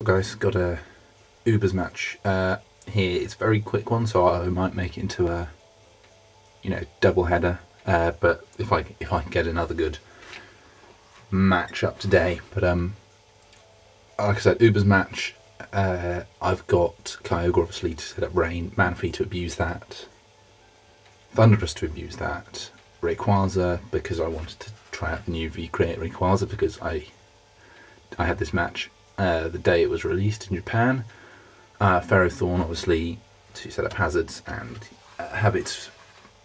guys, got a Ubers match here. It's a very quick one, so I might make it into a double header. But if I can get another good match up today, but like I said, Ubers match. I've got Kyogre obviously to set up Rain, Manaphy to abuse that, Thunderous to abuse that, Rayquaza because I wanted to try out the new V-Create Rayquaza because I had this match the day it was released in Japan. Ferrothorn obviously to set up hazards and have its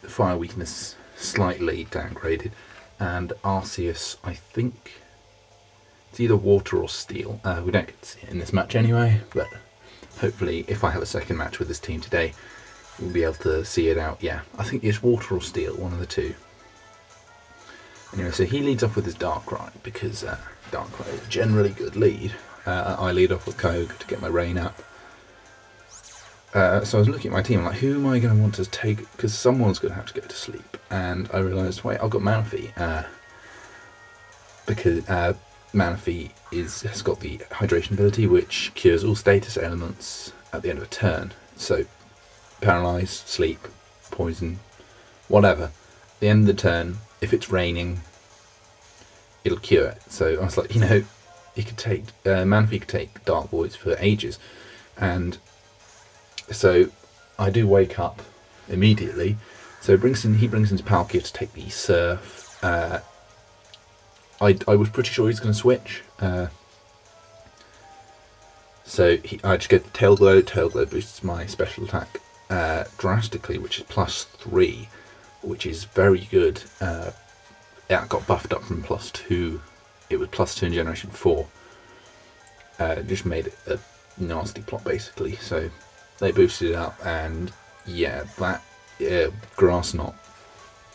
fire weakness slightly downgraded, and Arceus, I think it's either water or steel. We don't get to see it in this match anyway, but hopefully if I have a second match with this team today, we'll be able to see it out. Yeah, I think it's water or steel, one of the two. Anyway, so he leads off with his Darkrai because Darkrai is a generally good lead. I lead off with Kyogre to get my Rain up. So I was looking at my team, I'm like, who am I going to want to take? Because someone's going to have to go to sleep. And I realised, wait, I've got Manaphy. Because Manaphy has got the hydration ability, which cures all status elements at the end of a turn. So, paralyse, sleep, poison, whatever. At the end of the turn, if it's raining, it'll cure it. So I was like, he could take Manaphy could take Dark Voids for ages, and so I do wake up immediately. So he brings in Palkia to take the Surf. I was pretty sure he's going to switch. So I just get the Tail Glow. Tail Glow boosts my special attack drastically, which is +3, which is very good. Yeah, it got buffed up from +2. It was +2 in Generation 4. It just made it a nasty plot basically. So they boosted it up, and yeah, that Grass Knot.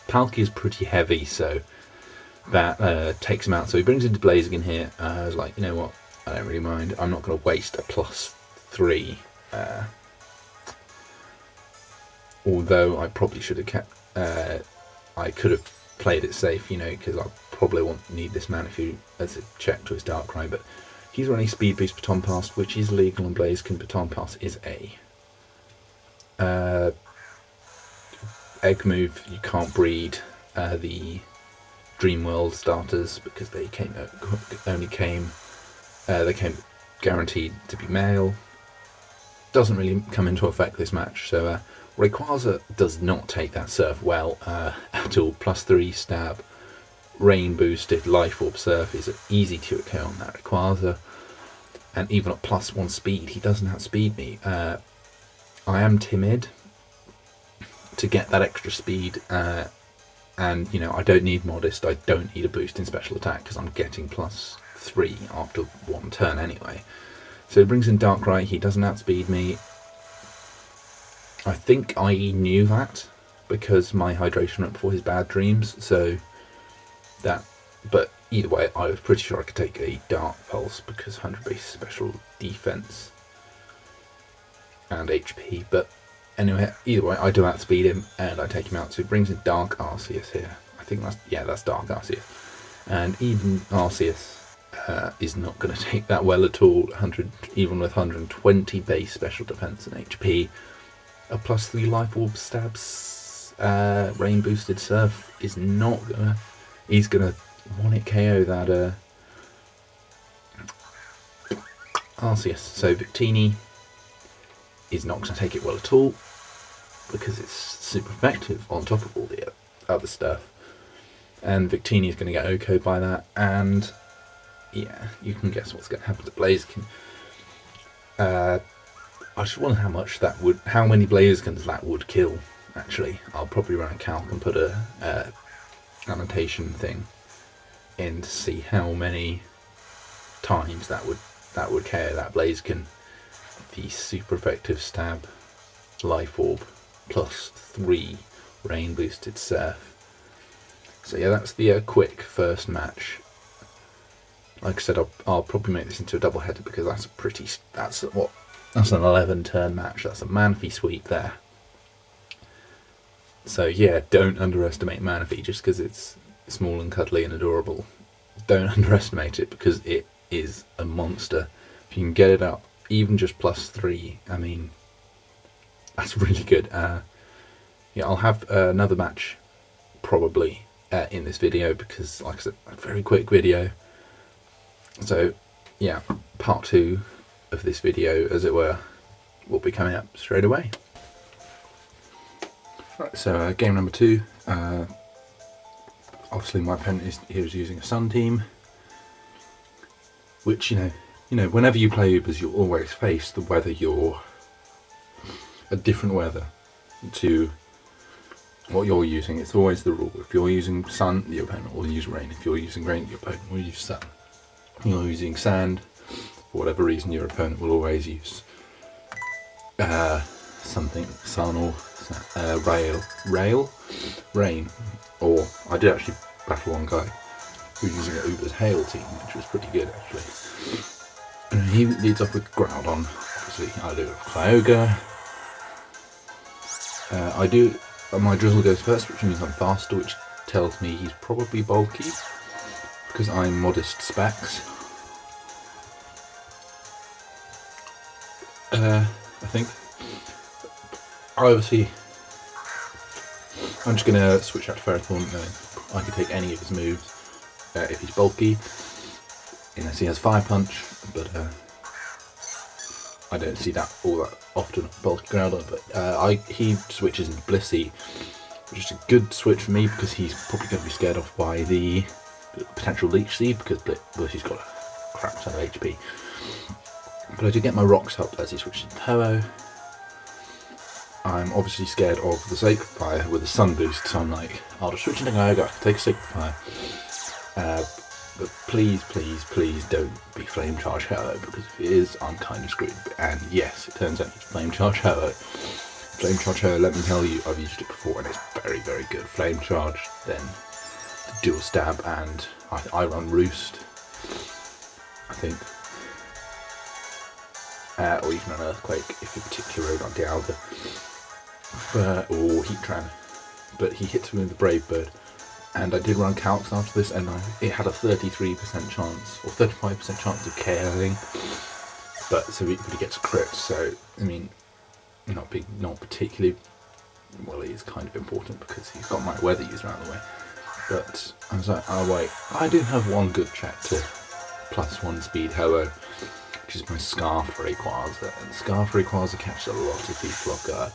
Palkia is pretty heavy, so that takes him out. So he brings into Blaziken here. I was like, you know what? I don't really mind. I'm not going to waste a +3. Although I probably should have kept. I could have played it safe, because I probably won't need this Manaphy as a check to his Darkrai. But he's running Speed Boost Baton Pass, which is legal on Blaziken. Baton Pass is a egg move. You can't breed the Dream World starters because they came guaranteed to be male. Doesn't really come into effect this match. So Rayquaza does not take that Surf well at all. +3 stab, Rain boosted, Life Orb Surf is an easy 2-KO on that Rayquaza. And even at +1 speed, he doesn't outspeed me. I am timid to get that extra speed, and I don't need Modest. I don't need a boost in special attack because I'm getting +3 after one turn anyway. So he brings in Darkrai. He doesn't outspeed me. I think I knew that because my hydration went before his Bad Dreams. So that, but either way, I was pretty sure I could take a Dark Pulse because 100 base special defense and HP. But anyway, either way, I do outspeed him and I take him out. So he brings in Dark Arceus here. I think that's Dark Arceus. And even Arceus is not going to take that well at all. Even with 120 base special defense and HP, a +3 Life Orb stabs, Rain boosted Surf is not gonna. He's gonna 1-hit KO that Arceus. So Victini is not going to take it well at all because it's super effective on top of all the other stuff. And Victini is going to get OHKO'd by that, and yeah, you can guess what's going to happen to Blaziken. I just wonder how many Blazikens that would kill. Actually, I'll probably run a calc and put a annotation thing in to see how many times that would KO that Blaziken. The super effective stab, Life Orb, +3 Rain boosted Surf. So yeah, that's the quick first match. Like I said, I'll probably make this into a double header because that's an 11 turn match. That's a Manaphy sweep there. So yeah, don't underestimate Manaphy just because it's small and cuddly and adorable. Don't underestimate it because it is a monster. If you can get it up, even just +3, I mean, that's really good. Yeah, I'll have another match probably in this video, because like I said, a very quick video. So yeah, part 2 of this video, as it were, will be coming up straight away. Right, so game number 2. Obviously my opponent is using a Sun team, which you know whenever you play Ubers, you'll always face the weather. You're a different weather to what you're using. It's always the rule. If you're using sun, your opponent will use rain. If you're using rain, your opponent will use sun. If you're using sand, for whatever reason, your opponent will always use something, sun or rain. Or I did actually battle one guy who was using an Uber's hail team, which was pretty good actually. And he leads off with Groudon. Obviously, I do Kyogre. I do. My Drizzle goes first, which means I'm faster, which tells me he's probably bulky, because I'm modest specs. I think. Obviously, I'm just going to switch out to Ferrothorn. I can take any of his moves if he's bulky. Unless he has Fire Punch, but I don't see that all that often bulky Groudon. But he switches into Blissey, which is a good switch for me, because he's probably going to be scared off by the potential Leech Seed, because Blissey's got a crap ton of HP. But I do get my rocks up as he switches into Ho-Oh. I'm obviously scared of the Sacred Fire with the Sun Boost, so I'm like, I'll just switch into Kyogre, take a Sacred Fire. But please, please, please don't be Flame Charge Ho-Oh, because if it is, I'm kind of screwed. And yes, it turns out it's Flame Charge Ho-Oh. Flame Charge Ho-Oh, let me tell you, I've used it before and it's very, very good. Flame Charge, then the Dual Stab, and I run Roost, I think. Or even an Earthquake if you're particularly on Dialga. Or Heatran. But he hits me with the Brave Bird. And I did run Calcs after this, and it had a 33% chance, or 35% chance of KOing. But he gets a crit, so, I mean, not particularly, well, it is kind of important because he's got my weather user out of the way. But I was like, oh wait, I do have one good check to +1 speed Ho-Oh, which is my Scarf Rayquaza. And Scarf Rayquaza catches a lot of people off guard.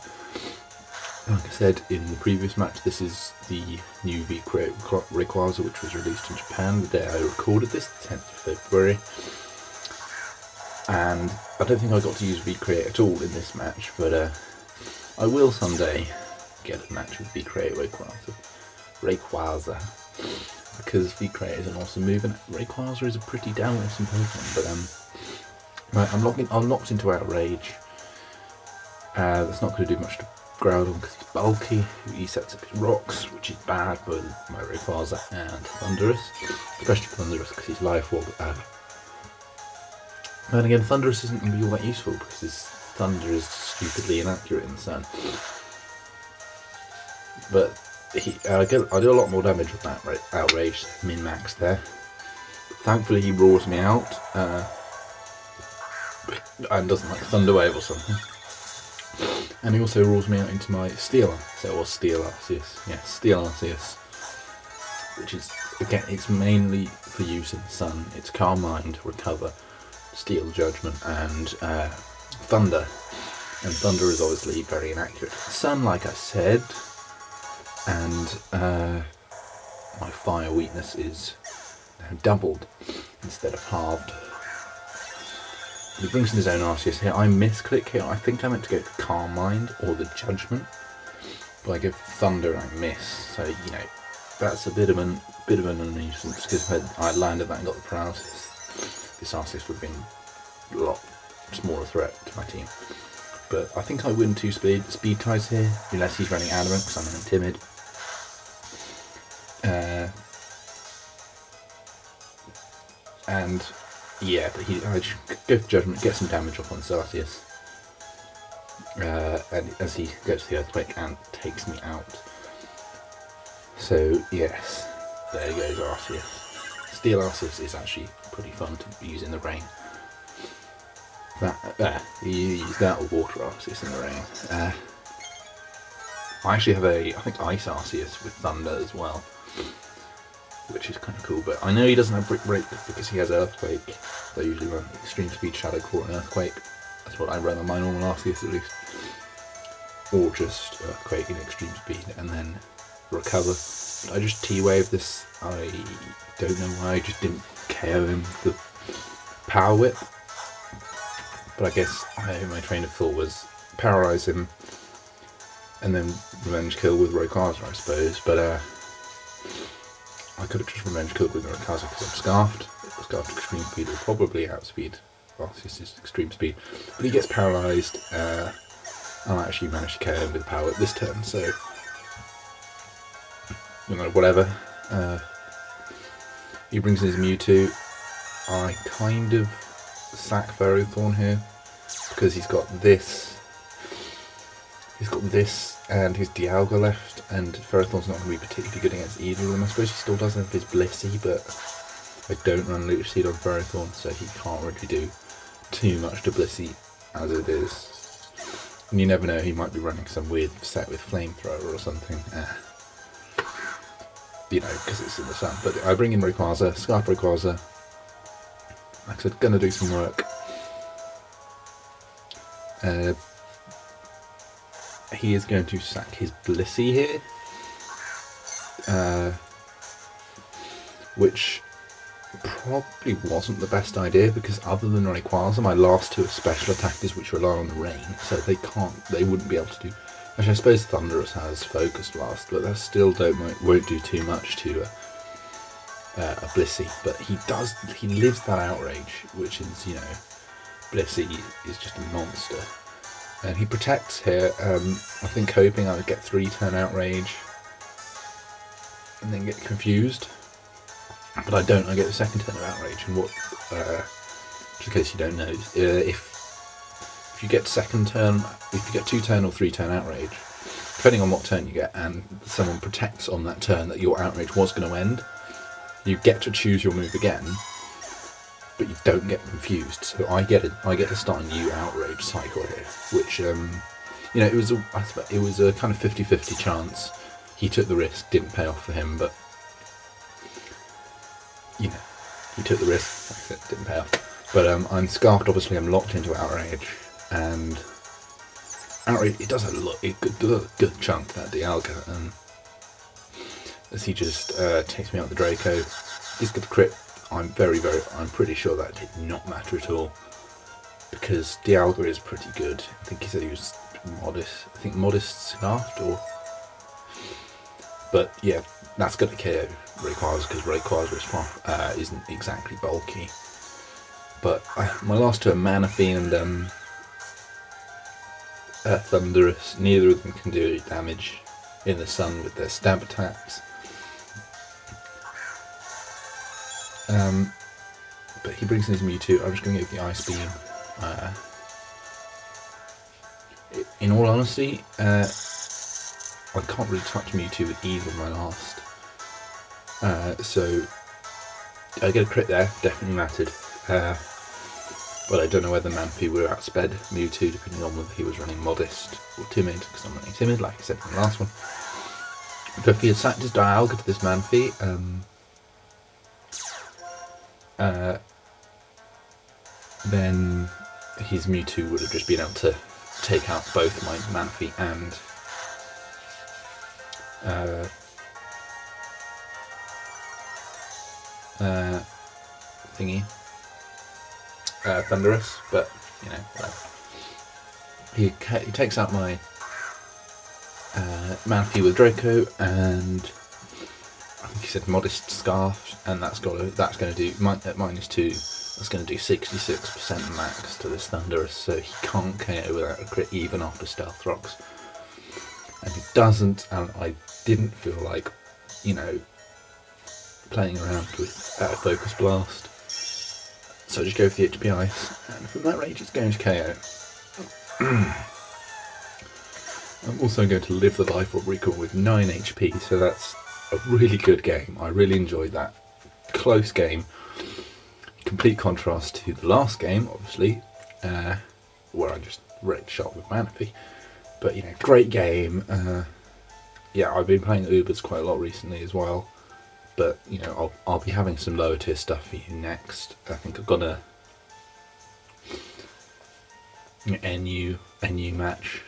Like I said in the previous match, this is the new V-Create Rayquaza, which was released in Japan the day I recorded this, the 10th of February. And I don't think I got to use V-Create at all in this match, but I will someday get a match with V-Create Rayquaza, because V-Create is an awesome move, and Rayquaza is a pretty damn awesome Pokemon. But right, I'm locked into Outrage. That's not going to do much to Groudon because he's bulky. He sets up his rocks, which is bad for my Rayquaza and Thundurus, especially Thundurus because he's Life Orb. Then again, Thundurus isn't going to be all that useful because his Thunder is stupidly inaccurate in the sun. But I do a lot more damage with that Outrage min-max there. Thankfully, he roars me out and doesn't like Thunder Wave or something. And he also rules me out into my Steel Arceus. Yeah, Steel Arceus. Which is, again, it's mainly for use in the sun. It's Calm Mind, Recover, Steel Judgment, and Thunder. And Thunder is obviously very inaccurate. Sun, like I said, and my Fire weakness is now doubled instead of halved. He brings in his own Arceus here. I misclick here. I think I meant to go for Calm Mind or the Judgment, but I go for Thunder and I miss. So that's a bit of a nuisance because if I landed that and got the paralysis, this Arceus would have been a lot smaller threat to my team. But I think I win 2 speed ties here, unless he's running Adamant because I'm running Timid. And yeah, but I just go for Judgment, get some damage off on Arceus, and as he goes to the Earthquake and takes me out. So yes, there goes Arceus. Steel Arceus is actually pretty fun to use in the rain. He used that or water Arceus in the rain. I actually have I think Ice Arceus with Thunder as well, which is kind of cool. But I know he doesn't have Brick Break because he has Earthquake. I usually run Extreme Speed, Shadow Claw, and Earthquake. That's what I run on my normal Arceus at least. Or just Earthquake and Extreme Speed, and then Recover. But I just T-Wave this. I don't know why, I just didn't KO him with the Power Whip. But I guess my train of thought was paralyze him and then revenge kill with Rayquaza, I suppose. But I could have just revenge killed with Rayquaza because I'm Scarfed. Scarfed Extreme Speed will probably outspeed Arceus' Extreme Speed. But he gets paralysed. I'll actually manage to KO him with Power Whip this turn, so you know, whatever. He brings in his Mewtwo. I kind of sack Ferrothorn here because he's got this and his Dialga left, and Ferrothorn's not going to be particularly good against either of them. I suppose he still does have his Blissey, but I don't run Leech Seed on Ferrothorn, so he can't really do too much to Blissey as it is. And you never know, he might be running some weird set with Flamethrower or something. You know, because it's in the sun. But I bring in Rayquaza, Scarf Rayquaza. Like I said, gonna do some work. He is going to sack his Blissey here, which probably wasn't the best idea because other than Rayquaza, my last two are special attackers which rely on the rain, so they wouldn't be able to do. Actually, I suppose Thunderous has Focus Blast, but that still won't do too much to a Blissey. But he lives that Outrage, which is, you know, Blissey is just a monster. And he protects here, I think hoping I would get 3-turn Outrage and then get confused. But I don't, I get the second turn of Outrage, and what, just in case you don't know, if you get second turn, if you get 2-turn or 3-turn Outrage, depending on what turn you get, and someone protects on that turn that your Outrage was going to end, you get to choose your move again, but you don't get confused. So I get to start a new Outrage cycle here, which you know, it was a kind of 50-50 chance. He took the risk, didn't pay off for him, but you know, he took the risk, like I said, didn't pay off. But I'm Scarfed, obviously. I'm locked into Outrage, and Outrage, it does a good chunk, that Dialga, and as he just takes me out the Draco, he's got the crit. I'm pretty sure that did not matter at all, because Dialga is pretty good. I think he said he was Modest. I think Modest Scarfed, or... But yeah, that's going to KO Rayquaza, because Rayquaza isn't exactly bulky. But my last two are Manaphy and Thunderous. Neither of them can do any damage in the sun with their stab attacks. But he brings in his Mewtwo. I'm just going to give the Ice Beam. In all honesty, I can't really touch Mewtwo with either of my last. So I get a crit there, definitely mattered. But I don't know whether Manaphy would have outsped Mewtwo, depending on whether he was running Modest or Timid, because I'm running Timid, like I said in the last one. But if he had sacked his Dialga to this Manaphy, then his Mewtwo would have just been able to take out both my Manaphy and Thunderous, but you know, whatever. He takes out my Manaphy with Draco, and I think he said Modest Scarf, and that's going to do at -2. That's going to do 66% max to this Thunderous, so he can't KO without a crit even after Stealth Rocks. And he doesn't, and I didn't feel like, you know, playing around with Focus Blast. So I just go for the HP Ice, and from that range it's going to KO. I'm also going to live the life of Recall with 9 HP, so that's a really good game. I really enjoyed that. Close game. Complete contrast to the last game, obviously, where I just wrecked shop with Manaphy. But great game. Yeah, I've been playing Ubers quite a lot recently as well. But I'll be having some lower tier stuff for you next. I think I've got a NU match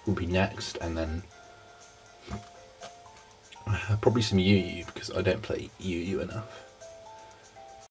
will be next, and then probably some UU because I don't play UU enough.